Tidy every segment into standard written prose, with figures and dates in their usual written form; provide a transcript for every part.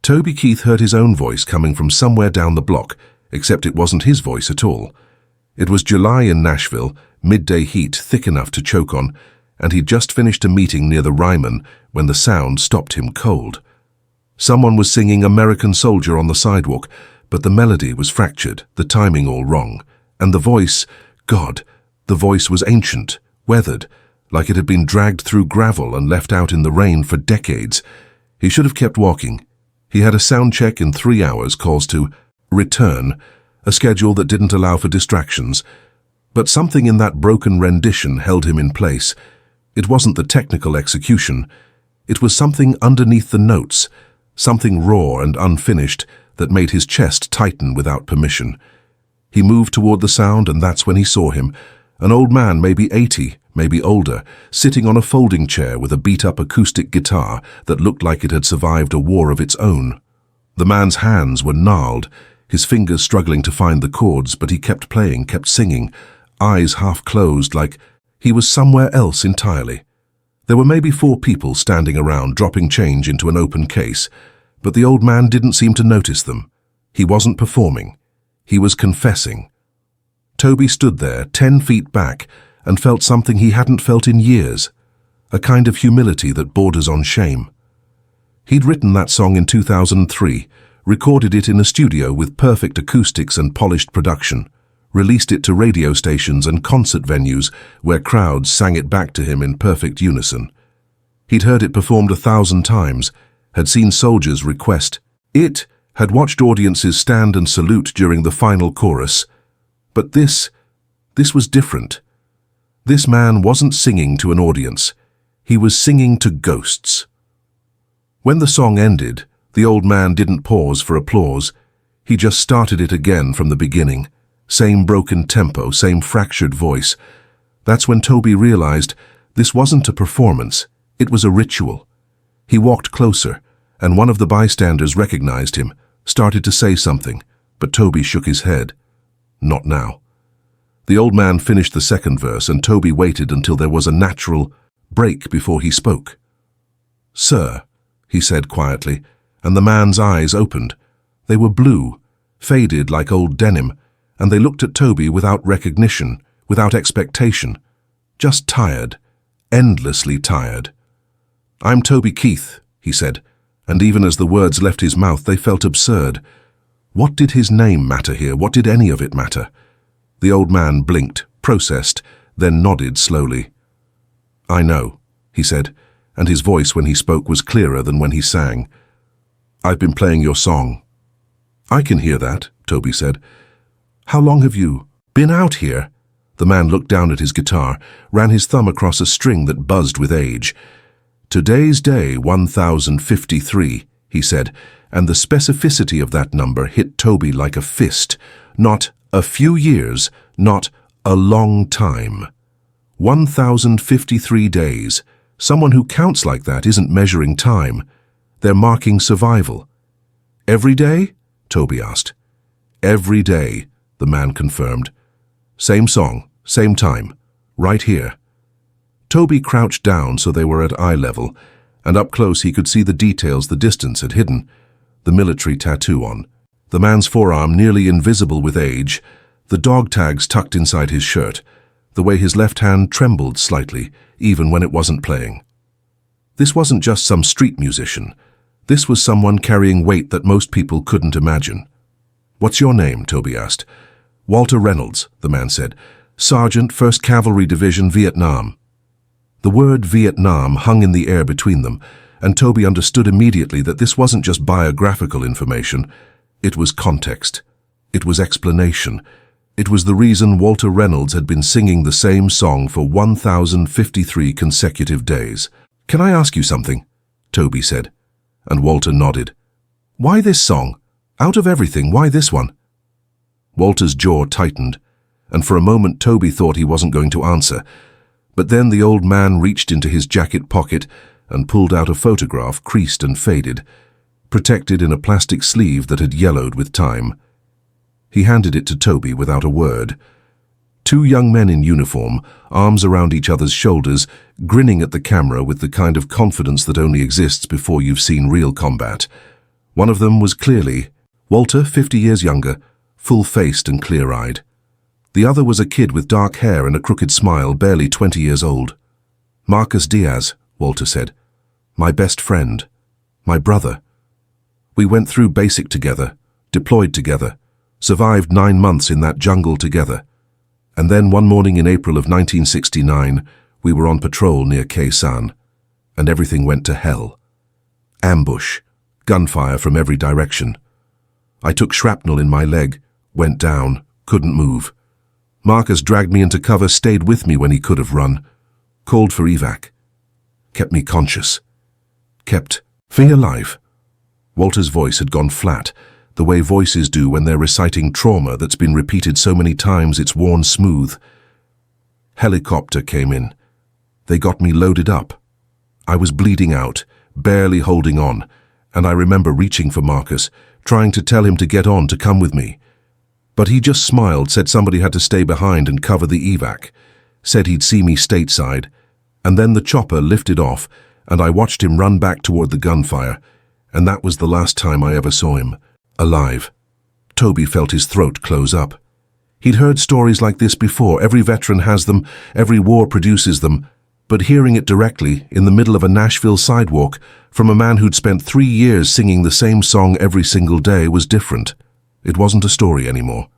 Toby Keith heard his own voice coming from somewhere down the block, except it wasn't his voice at all. It was July in Nashville, midday heat thick enough to choke on, and he'd just finished a meeting near the Ryman when the sound stopped him cold. Someone was singing American Soldier on the sidewalk, but the melody was fractured, the timing all wrong, and the voice, God, the voice was ancient, weathered, like it had been dragged through gravel and left out in the rain for decades. He should have kept walking. He had a sound check in 3 hours, calls to return, a schedule that didn't allow for distractions. But something in that broken rendition held him in place. It wasn't the technical execution. It was something underneath the notes, something raw and unfinished that made his chest tighten without permission. He moved toward the sound, and that's when he saw him, an old man, maybe 80, maybe older, sitting on a folding chair with a beat-up acoustic guitar that looked like it had survived a war of its own. The man's hands were gnarled, his fingers struggling to find the chords, but he kept playing, kept singing, eyes half closed, like he was somewhere else entirely. There were maybe 4 people standing around dropping change into an open case, but the old man didn't seem to notice them. He wasn't performing. He was confessing. Toby stood there, 10 feet back, and felt something he hadn't felt in years, a kind of humility that borders on shame. He'd written that song in 2003, recorded it in a studio with perfect acoustics and polished production, released it to radio stations and concert venues where crowds sang it back to him in perfect unison. He'd heard it performed 1,000 times, had seen soldiers request it, had watched audiences stand and salute during the final chorus. But this was different. This man wasn't singing to an audience. He was singing to ghosts. When the song ended, the old man didn't pause for applause. He just started it again from the beginning. Same broken tempo, same fractured voice. That's when Toby realized this wasn't a performance, it was a ritual. He walked closer, and one of the bystanders recognized him, started to say something, but Toby shook his head. Not now. The old man finished the second verse, and Toby waited until there was a natural break before he spoke. "Sir," he said quietly, and the man's eyes opened. They were blue, faded like old denim, and they looked at Toby without recognition, without expectation, just tired, endlessly tired. "I'm Toby Keith," he said, and even as the words left his mouth, they felt absurd. What did his name matter here? What did any of it matter? The old man blinked, processed, then nodded slowly. "I know," he said, and his voice when he spoke was clearer than when he sang. "I've been playing your song." "I can hear that," Toby said. "How long have you been out here?" The man looked down at his guitar, ran his thumb across a string that buzzed with age. "Today's day 1053, he said, and the specificity of that number hit Toby like a fist. Not a few years, not a long time. 1053 days. Someone who counts like that isn't measuring time. They're marking survival. "Every day?" Toby asked. "Every day," the man confirmed. "Same song, same time, right here." Toby crouched down so they were at eye level, and up close he could see the details the distance had hidden. The military tattoo on, the man's forearm nearly invisible with age, the dog tags tucked inside his shirt, the way his left hand trembled slightly, even when it wasn't playing. This wasn't just some street musician. This was someone carrying weight that most people couldn't imagine. "What's your name?" Toby asked. "Walter Reynolds," the man said. "Sergeant, 1st Cavalry Division, Vietnam." The word Vietnam hung in the air between them, and Toby understood immediately that this wasn't just biographical information. It was context. It was explanation. It was the reason Walter Reynolds had been singing the same song for 1053 consecutive days. "Can I ask you something?" Toby said, and Walter nodded. "Why this song? Out of everything, why this one?" Walter's jaw tightened, and for a moment Toby thought he wasn't going to answer. But then the old man reached into his jacket pocket and pulled out a photograph creased and faded, protected in a plastic sleeve that had yellowed with time. He handed it to Toby without a word. 2 young men in uniform, arms around each other's shoulders, grinning at the camera with the kind of confidence that only exists before you've seen real combat. One of them was clearly Walter, 50 years younger, full-faced and clear-eyed. The other was a kid with dark hair and a crooked smile, barely 20 years old. Marcus Diaz, Walter said. My best friend. My brother. We went through basic together, deployed together, survived 9 months in that jungle together. And then one morning in April of 1969, we were on patrol near Khe Sanh, and everything went to hell. Ambush, gunfire from every direction. I took shrapnel in my leg, went down, couldn't move. Marcus dragged me into cover, stayed with me when he could have run, called for evac, kept me conscious, kept me alive. Walter's voice had gone flat, the way voices do when they're reciting trauma that's been repeated so many times it's worn smooth. Helicopter came in. They got me loaded up. I was bleeding out, barely holding on, and I remember reaching for Marcus, trying to tell him to get on, to come with me. But he just smiled, said somebody had to stay behind and cover the evac, said he'd see me stateside, and then the chopper lifted off, and I watched him run back toward the gunfire, and that was the last time I ever saw him, alive. Toby felt his throat close up. He'd heard stories like this before. Every veteran has them, every war produces them, but hearing it directly, in the middle of a Nashville sidewalk, from a man who'd spent 3 years singing the same song every single day was different. It wasn't a story anymore.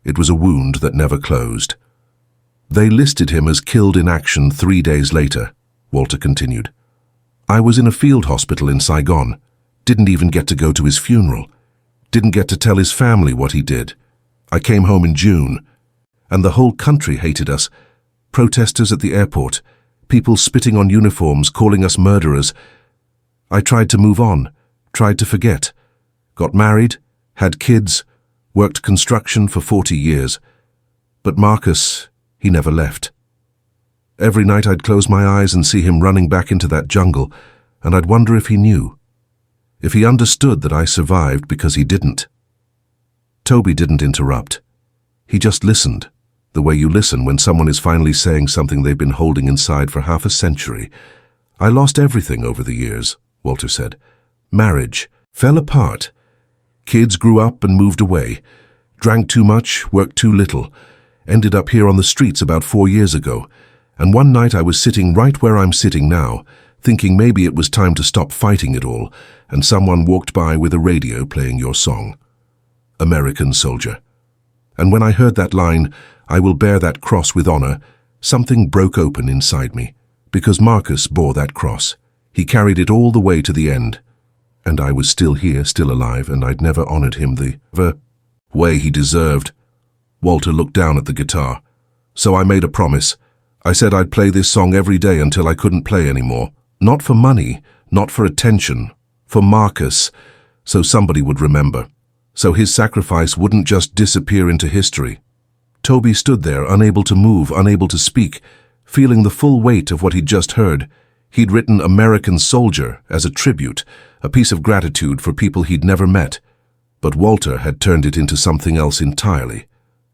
It was a wound that never closed. They listed him as killed in action 3 days later, Walter continued. I was in a field hospital in Saigon, didn't even get to go to his funeral, didn't get to tell his family what he did. I came home in June, and the whole country hated us. Protesters at the airport, people spitting on uniforms, calling us murderers. I tried to move on, tried to forget, got married, had kids, worked construction for 40 years. But Marcus, he never left. Every night I'd close my eyes and see him running back into that jungle, and I'd wonder if he knew, if he understood that I survived because he didn't. Toby didn't interrupt. He just listened, the way you listen when someone is finally saying something they've been holding inside for half a century. I lost everything over the years, Walter said. Marriage fell apart. Kids grew up and moved away, drank too much, worked too little, ended up here on the streets about 4 years ago, and one night I was sitting right where I'm sitting now, thinking maybe it was time to stop fighting it all, and someone walked by with a radio playing your song. American Soldier. And when I heard that line, I will bear that cross with honor, something broke open inside me, because Marcus bore that cross. He carried it all the way to the end. And I was still here, still alive, and I'd never honored him the way he deserved. Walter looked down at the guitar. So I made a promise. I said I'd play this song every day until I couldn't play anymore. Not for money, not for attention, for Marcus, so somebody would remember. So his sacrifice wouldn't just disappear into history. Toby stood there, unable to move, unable to speak, feeling the full weight of what he'd just heard. He'd written American Soldier as a tribute, a piece of gratitude for people he'd never met. But Walter had turned it into something else entirely.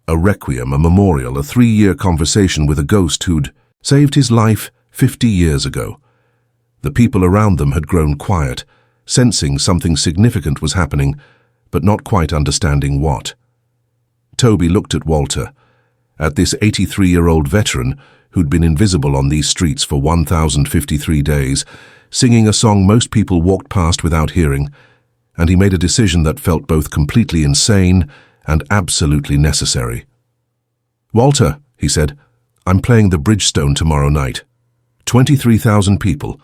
A requiem, a memorial, a 3-year conversation with a ghost who'd saved his life 50 years ago. The people around them had grown quiet, sensing something significant was happening, but not quite understanding what. Toby looked at Walter, at this 83-year-old veteran who'd been invisible on these streets for 1,053 days, singing a song most people walked past without hearing, and he made a decision that felt both completely insane and absolutely necessary. Walter, he said, I'm playing the Bridgestone tomorrow night. 23,000 people,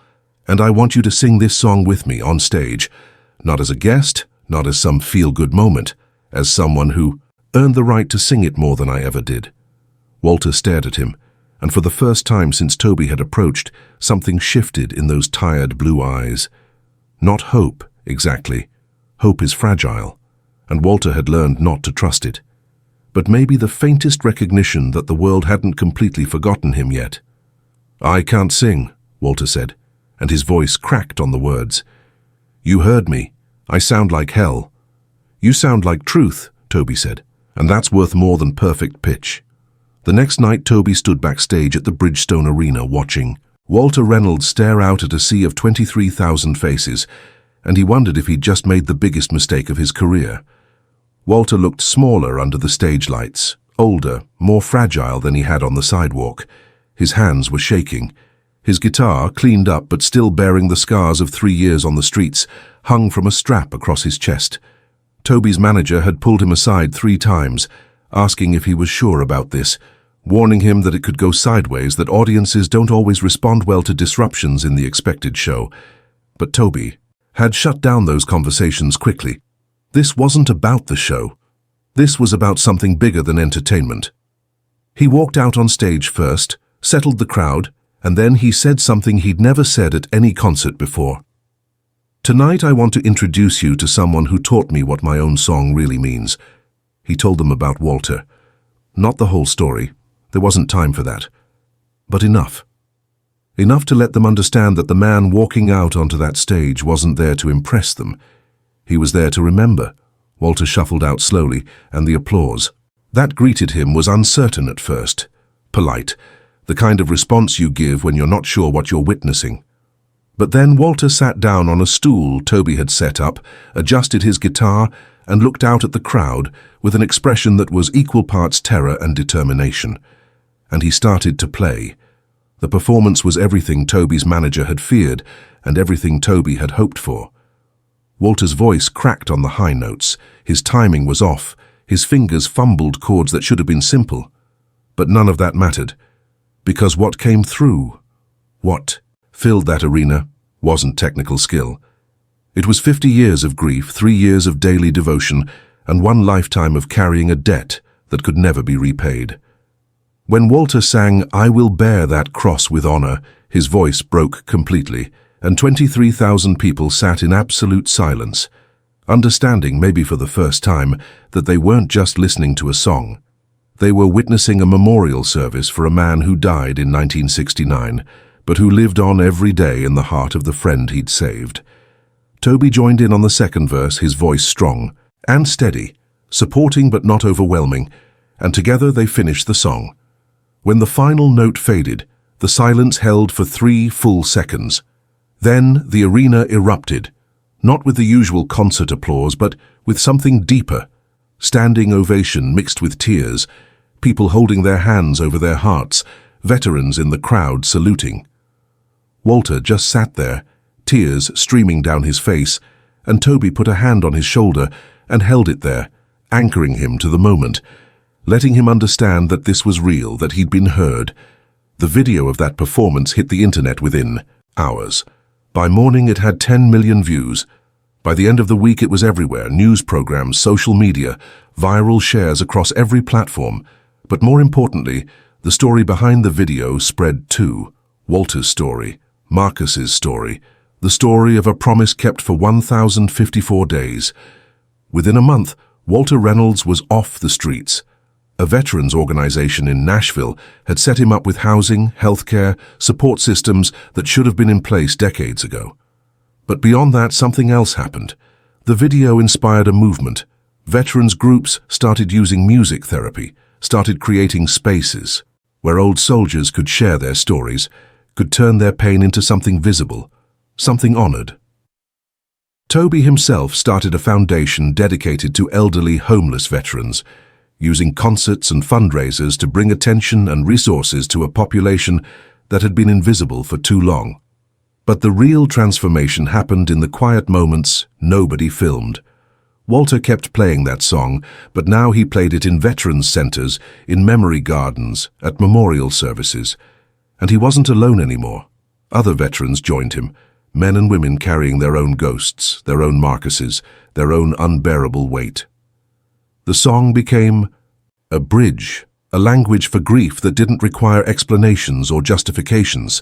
and I want you to sing this song with me on stage, not as a guest, not as some feel-good moment, as someone who earned the right to sing it more than I ever did. Walter stared at him, and for the first time since Toby had approached, something shifted in those tired blue eyes. Not hope, exactly. Hope is fragile, and Walter had learned not to trust it. But maybe the faintest recognition that the world hadn't completely forgotten him yet. I can't sing, Walter said, and his voice cracked on the words. You heard me. I sound like hell. You sound like truth, Toby said, and that's worth more than perfect pitch. The next night, Toby stood backstage at the Bridgestone Arena watching Walter Reynolds stare out at a sea of 23,000 faces, and he wondered if he'd just made the biggest mistake of his career. Walter looked smaller under the stage lights, older, more fragile than he had on the sidewalk. His hands were shaking. His guitar, cleaned up but still bearing the scars of 3 years on the streets, hung from a strap across his chest. Toby's manager had pulled him aside 3 times, asking if he was sure about this, warning him that it could go sideways, that audiences don't always respond well to disruptions in the expected show. But Toby had shut down those conversations quickly. This wasn't about the show. This was about something bigger than entertainment. He walked out on stage first, settled the crowd, and then he said something he'd never said at any concert before. "Tonight I want to introduce you to someone who taught me what my own song really means." He told them about Walter. Not the whole story. There wasn't time for that. But enough. Enough to let them understand that the man walking out onto that stage wasn't there to impress them. He was there to remember. Walter shuffled out slowly, and the applause that greeted him was uncertain at first. Polite. The kind of response you give when you're not sure what you're witnessing. But then Walter sat down on a stool Toby had set up, adjusted his guitar, and looked out at the crowd with an expression that was equal parts terror and determination. And he started to play. The performance was everything Toby's manager had feared, and everything Toby had hoped for. Walter's voice cracked on the high notes. His timing was off. His fingers fumbled chords that should have been simple. But none of that mattered. Because what came through, what filled that arena, wasn't technical skill. It was 50 years of grief, 3 years of daily devotion, and 1 lifetime of carrying a debt that could never be repaid. When Walter sang, "I will bear that cross with honor," his voice broke completely, and 23,000 people sat in absolute silence, understanding, maybe for the first time, that they weren't just listening to a song. They were witnessing a memorial service for a man who died in 1969, but who lived on every day in the heart of the friend he'd saved. Toby joined in on the second verse, his voice strong and steady, supporting but not overwhelming, and together they finished the song. When the final note faded, the silence held for 3 full seconds. Then the arena erupted, not with the usual concert applause, but with something deeper. Standing ovation mixed with tears, people holding their hands over their hearts, veterans in the crowd saluting. Walter just sat there, tears streaming down his face, and Toby put a hand on his shoulder and held it there, anchoring him to the moment, letting him understand that this was real, that he'd been heard. The video of that performance hit the internet within hours. By morning it had 10 million views. By the end of the week it was everywhere, news programs, social media, viral shares across every platform. But more importantly, the story behind the video spread too. Walter's story, Marcus's story, the story of a promise kept for 1,054 days. Within a month, Walter Reynolds was off the streets. A veterans organization in Nashville had set him up with housing, healthcare, support systems that should have been in place decades ago. But beyond that, something else happened. The video inspired a movement. Veterans groups started using music therapy, started creating spaces where old soldiers could share their stories, could turn their pain into something visible, something honored. Toby himself started a foundation dedicated to elderly homeless veterans, using concerts and fundraisers to bring attention and resources to a population that had been invisible for too long. But the real transformation happened in the quiet moments nobody filmed. Walter kept playing that song, but now he played it in veterans centers, in memory gardens, at memorial services. And he wasn't alone anymore. Other veterans joined him, men and women carrying their own ghosts, their own Marcuses, their own unbearable weight. The song became a bridge, a language for grief that didn't require explanations or justifications,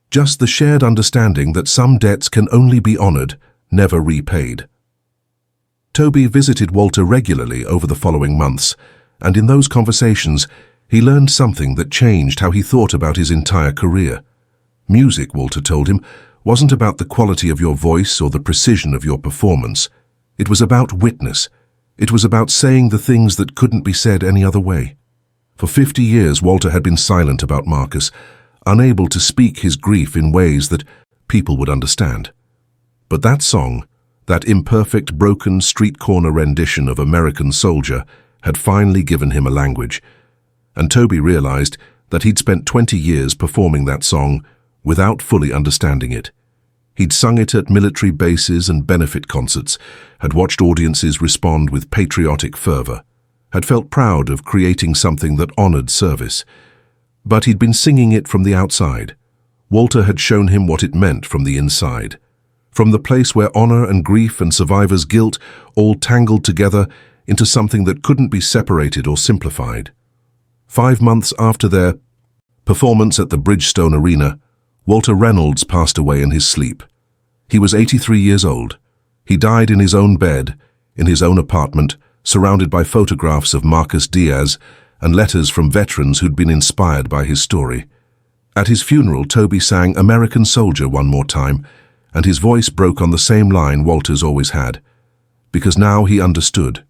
just the shared understanding that some debts can only be honored, never repaid. Toby visited Walter regularly over the following months, and in those conversations, he learned something that changed how he thought about his entire career. Music, Walter told him, wasn't about the quality of your voice or the precision of your performance. It was about witness. It was about saying the things that couldn't be said any other way. For 50 years, Walter had been silent about Marcus, unable to speak his grief in ways that people would understand. But that song, That imperfect, broken, street-corner rendition of American Soldier had finally given him a language, and Toby realized that he'd spent 20 years performing that song without fully understanding it. He'd sung it at military bases and benefit concerts, had watched audiences respond with patriotic fervor, had felt proud of creating something that honored service. But he'd been singing it from the outside. Walter had shown him what it meant from the inside. From the place where honor and grief and survivor's guilt all tangled together into something that couldn't be separated or simplified. 5 months after their performance at the Bridgestone Arena, Walter Reynolds passed away in his sleep. He was 83 years old. He died in his own bed, in his own apartment, surrounded by photographs of Marcus Diaz and letters from veterans who'd been inspired by his story. At his funeral, Toby sang American Soldier one more time, and his voice broke on the same line Walter's always had. Because now he understood.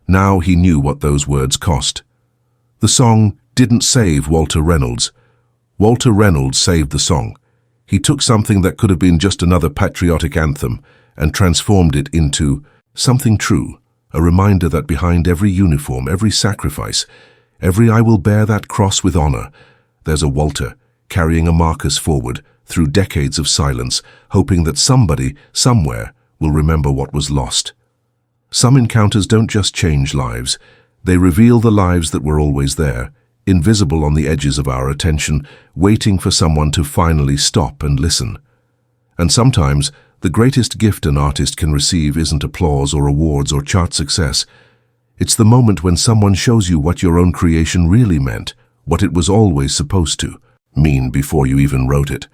Now he knew what those words cost. The song didn't save Walter Reynolds. Walter Reynolds saved the song. He took something that could have been just another patriotic anthem and transformed it into something true, a reminder that behind every uniform, every sacrifice, every "I will bear that cross with honor," there's a Walter carrying a Marcus forward through decades of silence, hoping that somebody, somewhere, will remember what was lost. Some encounters don't just change lives, they reveal the lives that were always there, invisible on the edges of our attention, waiting for someone to finally stop and listen. And sometimes, the greatest gift an artist can receive isn't applause or awards or chart success. It's the moment when someone shows you what your own creation really meant, what it was always supposed to mean before you even wrote it.